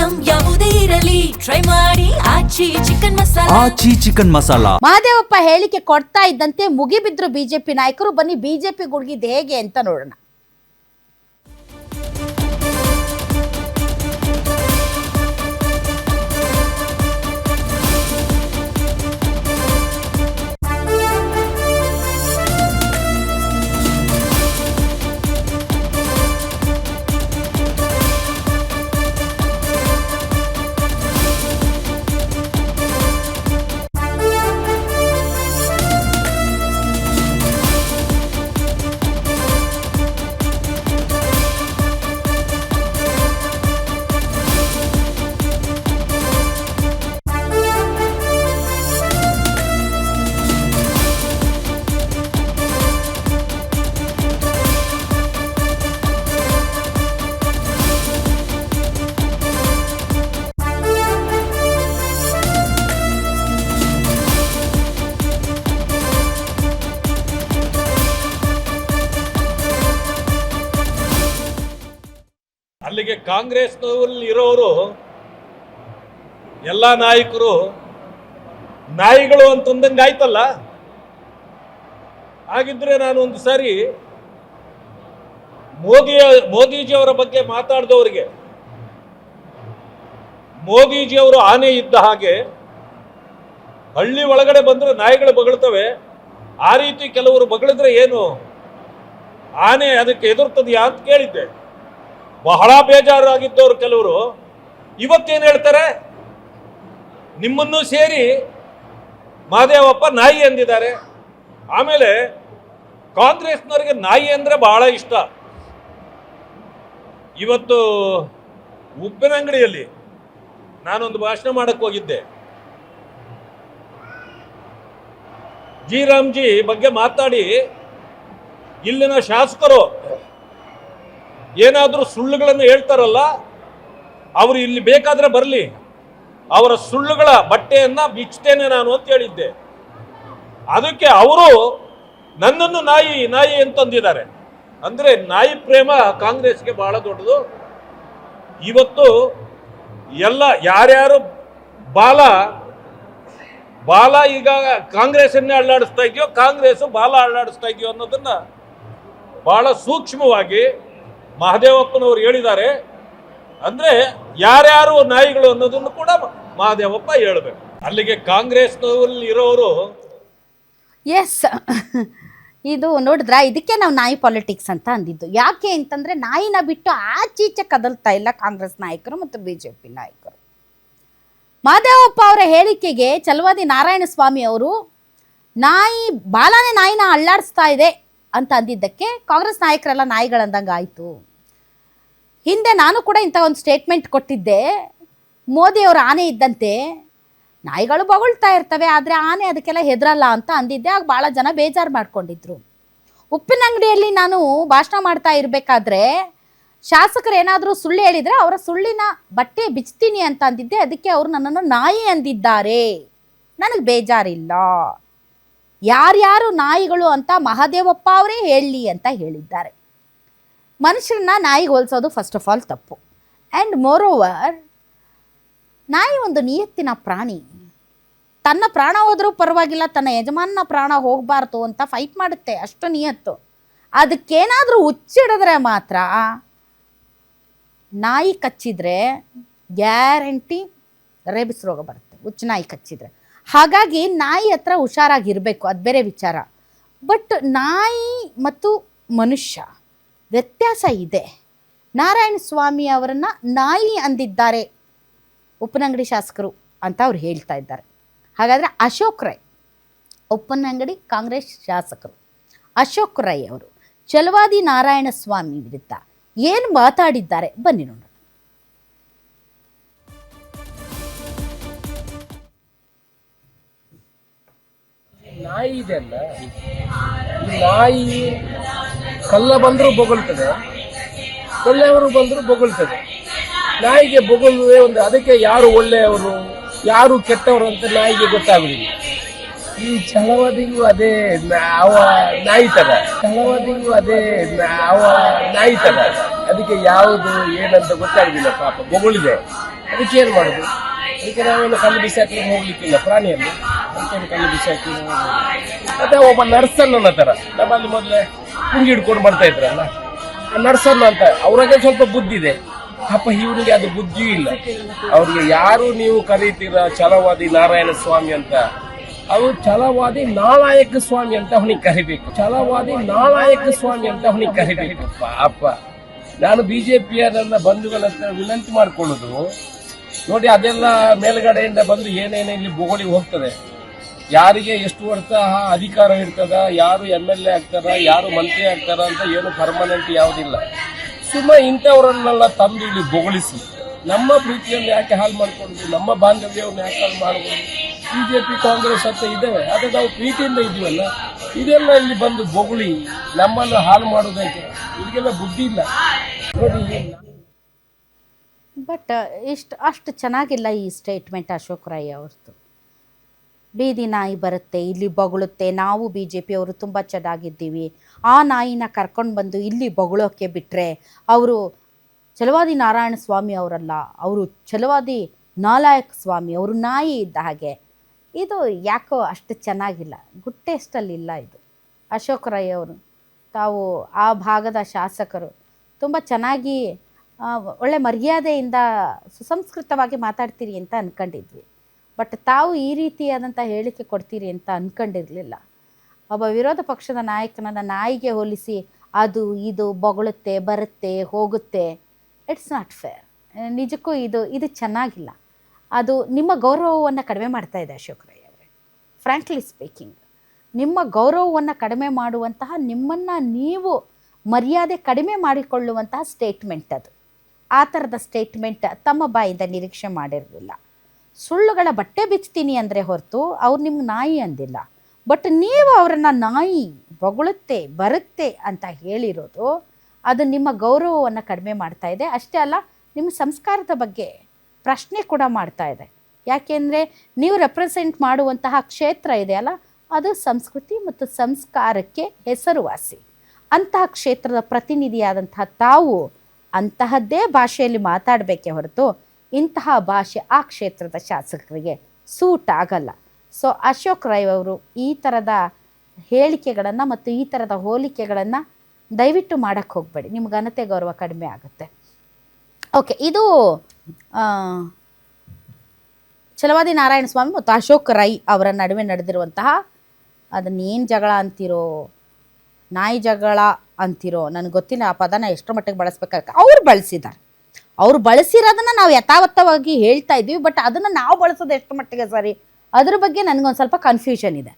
Item ಯಾವುದೇ ಇರಲಿ try ಮಾಡಿ ಆಚಿ ಚಿಕನ್ ಮಸಾಲಾ. ಮಹದೇವಪ್ಪ ಹೇಳಿಕೆ ಕೊಡ್ತಾ ಇದ್ದಂತೆ ಮುಗಿಬಿದ್ರು ಬಿಜೆಪಿ ನಾಯಕರು. ಬನ್ನಿ ಬಿಜೆಪಿ ಗುಡುಗಿದ್ದು ಹೇಗೆ ಅಂತ ನೋಡೋಣ. ಅಲ್ಲಿಗೆ ಕಾಂಗ್ರೆಸ್ನಲ್ಲಿ ಇರೋರು ಎಲ್ಲ ನಾಯಕರು ನಾಯಿಗಳು ಅಂತಂದಂಗೆ ಆಯ್ತಲ್ಲ. ಹಾಗಿದ್ರೆ ನಾನು ಒಂದು ಸಾರಿ ಮೋದಿಜಿಯವರ ಬಗ್ಗೆ ಮಾತಾಡಿದವರಿಗೆ, ಮೋದಿಜಿಯವರು ಆನೆ ಇದ್ದ ಹಾಗೆ ಹಳ್ಳಿ ಒಳಗಡೆ ಬಂದ್ರೆ ನಾಯಿಗಳು ಬಗಳ್ತವೆ, ಆ ರೀತಿ ಕೆಲವರು ಬಗಳಿದ್ರೆ ಏನು ಆನೆ ಅದಕ್ಕೆ ಎದುರ್ತದೆಯಾ ಅಂತ ಕೇಳಿದ್ದೆ. ಬಹಳ ಬೇಜಾರಾಗಿದ್ದವರು ಕೆಲವರು ಇವತ್ತೇನು ಹೇಳ್ತಾರೆ, ನಿಮ್ಮನ್ನು ಸೇರಿ ಮಹದೇವಪ್ಪ ನಾಯಿ ಎಂದಿದ್ದಾರೆ. ಆಮೇಲೆ ಕಾಂಗ್ರೆಸ್ನವರಿಗೆ ನಾಯಿ ಅಂದರೆ ಬಹಳ ಇಷ್ಟ. ಇವತ್ತು ಉಪ್ಪಿನಂಗಡಿಯಲ್ಲಿ ನಾನೊಂದು ಭಾಷಣ ಮಾಡಕ್ಕೆ ಹೋಗಿದ್ದೆ. ಜಿ ರಾಮ್ಜಿ ಬಗ್ಗೆ ಮಾತಾಡಿ ಇಲ್ಲಿನ ಶಾಸಕರು ಏನಾದರೂ ಸುಳ್ಳುಗಳನ್ನು ಹೇಳ್ತಾರಲ್ಲ, ಅವರು ಇಲ್ಲಿ ಬೇಕಾದ್ರೆ ಬರಲಿ, ಅವರ ಸುಳ್ಳುಗಳ ಬಟ್ಟೆಯನ್ನ ಬಿಚ್ತೇನೆ ನಾನು ಅಂತ ಹೇಳಿದ್ದೆ. ಅದಕ್ಕೆ ಅವರು ನನ್ನನ್ನು ನಾಯಿ ನಾಯಿ ಅಂತಂದಿದ್ದಾರೆ. ಅಂದ್ರೆ ನಾಯಿ ಪ್ರೇಮ ಕಾಂಗ್ರೆಸ್ಗೆ ಬಹಳ ದೊಡ್ಡದು. ಇವತ್ತು ಎಲ್ಲ ಯಾರ್ಯಾರು ಬಾಲ ಈಗ ಕಾಂಗ್ರೆಸ್ಸನ್ನೇ ಅಲ್ಲಾಡಿಸ್ತಾ ಇದೆಯೋ, ಕಾಂಗ್ರೆಸ್ ಬಾಲ ಅಲ್ಲಾಡಿಸ್ತಾ ಇದೆಯೋ ಅನ್ನೋದನ್ನ ಬಹಳ ಸೂಕ್ಷ್ಮವಾಗಿ ಮಹದೇವಪ್ಪನವರು ಹೇಳಿದ್ದಾರೆ. ಅಂದ್ರೆ ಯಾರ್ಯಾರು ನಾಯಿಗಳು ಅನ್ನೋದನ್ನು ಕೂಡ ಮಹದೇವಪ್ಪ ಹೇಳಬೇಕು. ಅಲ್ಲಿಗೆ ಕಾಂಗ್ರೆಸ್ನಲ್ಲಿ ಇರೋರು ಇದು ನೋಡಿದ್ರ, ಇದಕ್ಕೆ ನಾವು ನಾಯಿ ಪಾಲಿಟಿಕ್ಸ್ ಅಂತ ಅಂದಿದ್ದು. ಯಾಕೆ ಅಂತಂದ್ರೆ ನಾಯಿನ ಬಿಟ್ಟು ಆಚೀಚೆ ಕದಲ್ತಾ ಇಲ್ಲ ಕಾಂಗ್ರೆಸ್ ನಾಯಕರು ಮತ್ತು ಬಿಜೆಪಿ ನಾಯಕರು. ಮಹದೇವಪ್ಪ ಅವರ ಹೇಳಿಕೆಗೆ ಛಲವಾದಿ ನಾರಾಯಣಸ್ವಾಮಿ ಅವರು ಬಾಲನೇ ನಾಯಿನ ಅಳ್ಳಾಡಿಸ್ತಾ ಇದೆ ಅಂತ ಅಂದಿದ್ದಕ್ಕೆ ಕಾಂಗ್ರೆಸ್ ನಾಯಕರೆಲ್ಲ ನಾಯಿಗಳಂದಂಗೆ ಆಯಿತು. ಹಿಂದೆ ನಾನು ಕೂಡ ಇಂಥ ಒಂದು ಸ್ಟೇಟ್ಮೆಂಟ್ ಕೊಟ್ಟಿದ್ದೆ. ಮೋದಿಯವರ ಆನೆ ಇದ್ದಂತೆ ನಾಯಿಗಳು ಬೊಗಳ್ತಾ ಇರ್ತವೆ, ಆದರೆ ಆನೆ ಅದಕ್ಕೆಲ್ಲ ಹೆದರಲ್ಲ ಅಂತ ಅಂದಿದ್ದೆ. ಆಗ ಭಾಳ ಜನ ಬೇಜಾರು ಮಾಡ್ಕೊಂಡಿದ್ರು. ಉಪ್ಪಿನಂಗಡಿಯಲ್ಲಿ ನಾನು ಭಾಷಣ ಮಾಡ್ತಾ ಇರಬೇಕಾದ್ರೆ ಶಾಸಕರು ಏನಾದರೂ ಸುಳ್ಳು ಹೇಳಿದರೆ ಅವರ ಸುಳ್ಳಿನ ಬಟ್ಟೆ ಬಿಚ್ತೀನಿ ಅಂತ ಅಂದಿದ್ದೆ. ಅದಕ್ಕೆ ಅವರು ನನ್ನನ್ನು ನಾಯಿ ಅಂದಿದ್ದಾರೆ. ನನಗೆ ಬೇಜಾರಿಲ್ಲ, ಯಾರ್ಯಾರು ನಾಯಿಗಳು ಅಂತ ಮಹದೇವಪ್ಪ ಅವರೇ ಹೇಳಲಿ ಅಂತ ಹೇಳಿದ್ದಾರೆ. ಮನುಷ್ಯರನ್ನ ನಾಯಿಗೆ ಹೋಲಿಸೋದು ಫಸ್ಟ್ ಆಫ್ ಆಲ್ ತಪ್ಪು. ಆ್ಯಂಡ್ ಮೋರ್ ಓವರ್, ನಾಯಿ ಒಂದು ನಿಯತ್ತಿನ ಪ್ರಾಣಿ. ತನ್ನ ಪ್ರಾಣ ಹೋದರೂ ಪರವಾಗಿಲ್ಲ, ತನ್ನ ಯಜಮಾನನ ಪ್ರಾಣ ಹೋಗಬಾರ್ದು ಅಂತ ಫೈಟ್ ಮಾಡುತ್ತೆ, ಅಷ್ಟು ನಿಯತ್ತು. ಅದಕ್ಕೇನಾದರೂ ಹುಚ್ಚಿಡಿದ್ರೆ ಮಾತ್ರ, ನಾಯಿ ಕಚ್ಚಿದ್ರೆ ಗ್ಯಾರಂಟಿ ರೇಬಿಸ್ ರೋಗ ಬರುತ್ತೆ, ಹುಚ್ಚು ನಾಯಿ ಕಚ್ಚಿದ್ರೆ. ಹಾಗಾಗಿ ನಾಯಿ ಹತ್ರ ಹುಷಾರಾಗಿರಬೇಕು, ಅದು ಬೇರೆ ವಿಚಾರ. ಬಟ್ ನಾಯಿ ಮತ್ತು ಮನುಷ್ಯ ವ್ಯತ್ಯಾಸ ಇದೆ. ನಾರಾಯಣಸ್ವಾಮಿ ಅವರನ್ನು ನಾಯಿ ಅಂದಿದ್ದಾರೆ ಉಪ್ಪಿನಂಗಡಿ ಶಾಸಕರು ಅಂತ ಅವ್ರು ಹೇಳ್ತಾ ಇದ್ದಾರೆ. ಹಾಗಾದರೆ ಅಶೋಕ್ ರೈ, ಉಪ್ಪಿನಂಗಡಿ ಕಾಂಗ್ರೆಸ್ ಶಾಸಕರು ಅಶೋಕ್ ರೈ ಅವರು ಛಲವಾದಿ ನಾರಾಯಣಸ್ವಾಮಿ ವಿರುದ್ಧ ಏನು ಮಾತಾಡಿದ್ದಾರೆ ಬನ್ನಿ ನೋಡೋಣ. ನಾಯಿ ಇದೆ ಅಲ್ಲ, ನಾಯಿ ಕಲ್ಲ ಬಂದರೂ ಬೊಗಳ್ತದೆ, ಒಳ್ಳೆಯವರು ಬಂದರೂ ಬೊಗಳ್ತದೆ. ನಾಯಿಗೆ ಬೊಗಳುವೆ ಒಂದು, ಅದಕ್ಕೆ ಯಾರು ಒಳ್ಳೆಯವರು ಯಾರು ಕೆಟ್ಟವರು ಅಂತ ನಾಯಿಗೆ ಗೊತ್ತಾಗುದಿಲ್ಲ. ಈ ಛಲವಾದಿಗೂ ಅದೇ ನಾಯಿ ತರ, ಛಲವಾದಿಗೂ ಅದೇ ನಾಯಿ ತರ, ಅದಕ್ಕೆ ಯಾವುದು ಏನಂತ ಗೊತ್ತಾಗುದಿಲ್ಲ. ಪಾಪ ಬೊಗಳಿದೆ, ಅದಕ್ಕೆ ಏನು ಮಾಡೋದು? ಅದಕ್ಕೆ ನಾವೇನು ಕಲ್ಲು ಬಿಸಾಕಿ ಹೋಗ್ಲಿಕ್ಕಿಲ್ಲ ಪ್ರಾಣಿಯಲ್ಲಿ, ಅದಕ್ಕೇನು ಕಲ್ಲು ಬಿಸಾಕಿ ಮತ್ತೆ ಒಬ್ಬ ನರ್ಸನ್ನ ಥರ ನಮ್ಮಲ್ಲಿ ಮೊದಲೇ ಕುಂಗಿ ಹಿಡ್ಕೊಂಡು ಬರ್ತಾ ಇದ್ರಲ್ಲ, ನರ್ಸನ್ನ ಅಂತ ಅವ್ರಿಗೆ ಸ್ವಲ್ಪ ಬುದ್ಧಿ ಇದೆ. ಪಾಪ ಇವನಿಗೆ ಅದು ಬುದ್ಧಿಯೂ ಇಲ್ಲ. ಅವ್ರಿಗೆ ಯಾರು ನೀವು ಕರೀತೀರ ಛಲವಾದಿ ನಾರಾಯಣ ಸ್ವಾಮಿ ಅಂತ, ಅವರು ಛಲವಾದಿ ನಾಲಾಯಕ ಸ್ವಾಮಿ ಅಂತ ಅವನಿಗೆ ಕರಿಬೇಕು. ಛಲವಾದಿ ನಾಲಾಯಕ ಸ್ವಾಮಿ ಅಂತ ಅವನಿಗೆ ಕರಿಬೇಕು. ಪಾಪ ನಾನು ಬಿಜೆಪಿಯ ನನ್ನ ಬಂಧುಗಳ ಹತ್ರ ವಿನಂತಿ ಮಾಡ್ಕೊಳ್ಳೋದು ನೋಡಿ, ಅದೆಲ್ಲ ಮೇಲ್ಗಡೆಯಿಂದ ಬಂದು ಏನೇನು ಇಲ್ಲಿ ಬೊಗಳಿ ಹೋಗ್ತದೆ. ಯಾರಿಗೆ ಎಷ್ಟು ವರ್ಷ ಅಧಿಕಾರ ಇರ್ತದ, ಯಾರು MLA ಆಗ್ತಾರ, ಯಾರು ಮಂತ್ರಿ ಆಗ್ತಾರ ಅಂತ ಏನು ಪರ್ಮನೆಂಟ್ ಯಾವುದಿಲ್ಲ. ಸುಮ್ಮನೆ ಇಂಥವರನ್ನೆಲ್ಲ ತಂದು ಇಲ್ಲಿ ಬೊಗಳಿಸಿ ನಮ್ಮ ಪ್ರೀತಿಯನ್ನು ಯಾಕೆ ಹಾಳು ಮಾಡ್ಕೊಂಡು, ನಮ್ಮ ಬಾಂಧವ್ಯವನ್ನು ಯಾಕೆ ಹಾಳು ಮಾಡ್ಕೊಂಡು. ಬಿಜೆಪಿ ಕಾಂಗ್ರೆಸ್ ಅಂತ ಇದ್ದೇವೆ, ಆದರೆ ನಾವು ಪ್ರೀತಿಯಿಂದ ಇದೀವಲ್ಲ, ಇದೆಲ್ಲ ಇಲ್ಲಿ ಬಂದು ಬೊಗಳಿ ನಮ್ಮನ್ನು ಹಾಳು ಮಾಡೋದಕ್ಕೆ ಇದಕ್ಕೆಲ್ಲ ಬುದ್ಧಿ ಇಲ್ಲ ನೋಡಿ. ಬಟ್ ಅಷ್ಟು ಚೆನ್ನಾಗಿಲ್ಲ ಈ ಸ್ಟೇಟ್ಮೆಂಟ್ ಅಶೋಕ್ ರೈ ಅವ್ರದ್ದು. ಬೀದಿ ನಾಯಿ ಬರುತ್ತೆ ಇಲ್ಲಿ ಬೊಗಳುತ್ತೆ, ನಾವು BJP ಅವರು ತುಂಬ ಚೆನ್ನಾಗಿದ್ದೀವಿ, ಆ ನಾಯಿನ ಕರ್ಕೊಂಡು ಬಂದು ಇಲ್ಲಿ ಬೊಗಳೋಕ್ಕೆ ಬಿಟ್ಟರೆ ಅವರು ಛಲವಾದಿ ನಾರಾಯಣ ಸ್ವಾಮಿ ಅವರಲ್ಲ, ಅವರು ಛಲವಾದಿ ನಾಲಾಯಕ್ ಸ್ವಾಮಿ, ಅವರು ನಾಯಿ ಇದ್ದ ಹಾಗೆ. ಇದು ಯಾಕೋ ಅಷ್ಟು ಚೆನ್ನಾಗಿಲ್ಲ, ಗುಡ್ ಟೇಸ್ಟಲ್ಲಿಲ್ಲ ಇದು. ಅಶೋಕ್ ರೈ ಅವರು ತಾವು ಆ ಭಾಗದ ಶಾಸಕರು ತುಂಬ ಚೆನ್ನಾಗಿ ಒಳ್ಳೆ ಮರ್ಯಾದೆಯಿಂದ ಸುಸಂಸ್ಕೃತವಾಗಿ ಮಾತಾಡ್ತೀರಿ ಅಂತ ಅಂದ್ಕೊಂಡಿದ್ವಿ. ಬಟ್ ತಾವು ಈ ರೀತಿಯಾದಂಥ ಹೇಳಿಕೆ ಕೊಡ್ತೀರಿ ಅಂತ ಅಂದ್ಕೊಂಡಿರಲಿಲ್ಲ. ಒಬ್ಬ ವಿರೋಧ ಪಕ್ಷದ ನಾಯಕನನ್ನು ನಾಯಿಗೆ ಹೋಲಿಸಿ ಅದು ಇದು ಬೊಗಳುತ್ತೆ, ಬರುತ್ತೆ, ಹೋಗುತ್ತೆ, ಇಟ್ಸ್ ನಾಟ್ ಫೇರ್. ನಿಜಕ್ಕೂ ಇದು ಚೆನ್ನಾಗಿಲ್ಲ. ಅದು ನಿಮ್ಮ ಗೌರವವನ್ನು ಕಡಿಮೆ ಮಾಡ್ತಾ ಇದೆ ಅಶೋಕ್ ರೈ ಅವರೇ. ಫ್ರ್ಯಾಂಕ್ಲಿ ಸ್ಪೀಕಿಂಗ್, ನಿಮ್ಮ ಗೌರವವನ್ನು ಕಡಿಮೆ ಮಾಡುವಂತಹ, ನಿಮ್ಮನ್ನು ನೀವು ಮರ್ಯಾದೆ ಕಡಿಮೆ ಮಾಡಿಕೊಳ್ಳುವಂತಹ ಸ್ಟೇಟ್ಮೆಂಟ್ ಅದು. ಆ ಥರದ ಸ್ಟೇಟ್ಮೆಂಟ್ ತಮ್ಮ ಬಾಯಿಂದ ನಿರೀಕ್ಷೆ ಮಾಡಿರಲಿಲ್ಲ. ಸುಳ್ಳುಗಳ ಬಟ್ಟೆ ಬಿಚ್ತೀನಿ ಅಂದರೆ ಹೊರತು ಅವ್ರು ನಿಮ್ಗೆ ನಾಯಿ ಅಂದಿಲ್ಲ. ಬಟ್ ನೀವು ಅವರನ್ನು ನಾಯಿ, ಬೊಗಳುತ್ತೆ, ಬರುತ್ತೆ ಅಂತ ಹೇಳಿರೋದು ಅದು ನಿಮ್ಮ ಗೌರವವನ್ನು ಕಡಿಮೆ ಮಾಡ್ತಾ ಇದೆ. ಅಷ್ಟೇ ಅಲ್ಲ, ನಿಮ್ಮ ಸಂಸ್ಕಾರದ ಬಗ್ಗೆ ಪ್ರಶ್ನೆ ಕೂಡ ಮಾಡ್ತಾ ಇದೆ. ಯಾಕೆಂದರೆ ನೀವು ರೆಪ್ರೆಸೆಂಟ್ ಮಾಡುವಂತಹ ಕ್ಷೇತ್ರ ಇದೆಯಲ್ಲ, ಅದು ಸಂಸ್ಕೃತಿ ಮತ್ತು ಸಂಸ್ಕಾರಕ್ಕೆ ಹೆಸರುವಾಸಿ. ಅಂತಹ ಕ್ಷೇತ್ರದ ಪ್ರತಿನಿಧಿಯಾದಂತಹ ತಾವು ಅಂತಹದ್ದೇ ಭಾಷೆಯಲ್ಲಿ ಮಾತಾಡಬೇಕೇ ಹೊರತು ಇಂತಹ ಭಾಷೆ ಆ ಕ್ಷೇತ್ರದ ಶಾಸಕರಿಗೆ ಸೂಟ್ ಆಗಲ್ಲ. ಸೊ ಅಶೋಕ್ ರೈ ಅವರು ಈ ಥರದ ಹೇಳಿಕೆಗಳನ್ನು ಮತ್ತು ಈ ಥರದ ಹೋಲಿಕೆಗಳನ್ನು ದಯವಿಟ್ಟು ಮಾಡೋಕ್ಕೆ ಹೋಗಬೇಡಿ, ನಿಮ್ಮ ಘನತೆ ಗೌರವ ಕಡಿಮೆ ಆಗುತ್ತೆ. ಓಕೆ, ಇದು ಛಲವಾದಿ ನಾರಾಯಣ ಸ್ವಾಮಿ ಮತ್ತು ಅಶೋಕ್ ರೈ ಅವರ ನಡುವೆ ನಡೆದಿರುವಂತಹ, ಅದನ್ನೇನು ಜಗಳ ಅಂತಿರೋ, ನಾಯಿ ಜಗಳ ಅಂತಿರೋ ನನಗೆ ಗೊತ್ತಿಲ್ಲ. ಆ ಪದನ ಎಷ್ಟರ ಮಟ್ಟಿಗೆ ಬಳಸ್ಬೇಕಾಗುತ್ತೆ. ಅವ್ರು ಬಳಸಿದ್ದಾರೆ, ಅವ್ರು ಬಳಸಿರೋದನ್ನು ನಾವು ಯಥಾವತ್ತವಾಗಿ ಹೇಳ್ತಾ ಇದ್ದೀವಿ. ಬಟ್ ಅದನ್ನು ನಾವು ಬಳಸೋದು ಎಷ್ಟು ಮಟ್ಟಿಗೆ ಸರಿ, ಅದ್ರ ಬಗ್ಗೆ ನನಗೊಂದು ಸ್ವಲ್ಪ ಕನ್ಫ್ಯೂಷನ್ ಇದೆ.